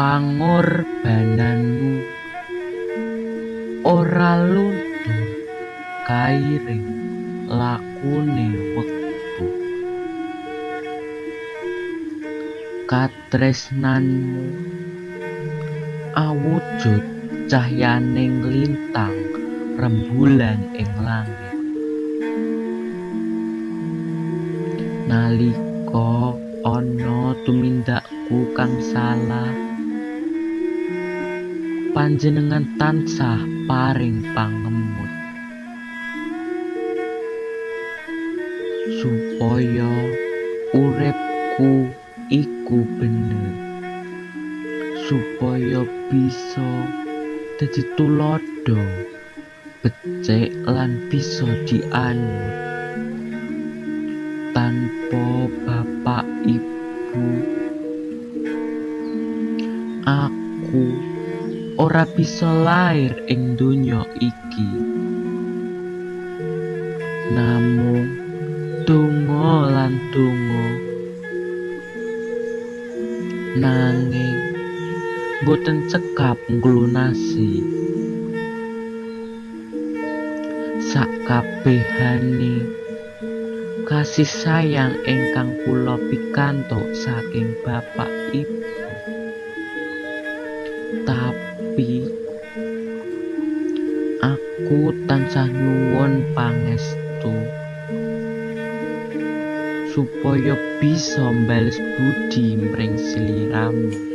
pangorbananmu ora luntur kairing lakune wektu. Katresnanmu awujud cahyaning lintang rembulan ing langit. Nalika ana tumindakku kang salah, panjenengan tansah paring pangemut supaya uripku iku bener, supaya bisa dadi tulodo becik lan bisa dianut. Tanpa bapak ibu, aku ora bisa lair ing donya iki. Namung donga lan donga, nanging boten cekap nglunasi sakabehane kasih sayang ingkang kula pikantuk saking bapak ibu. Tapi aku tansah nyuwun pangestu supaya bisa mbales budi mring sliramu.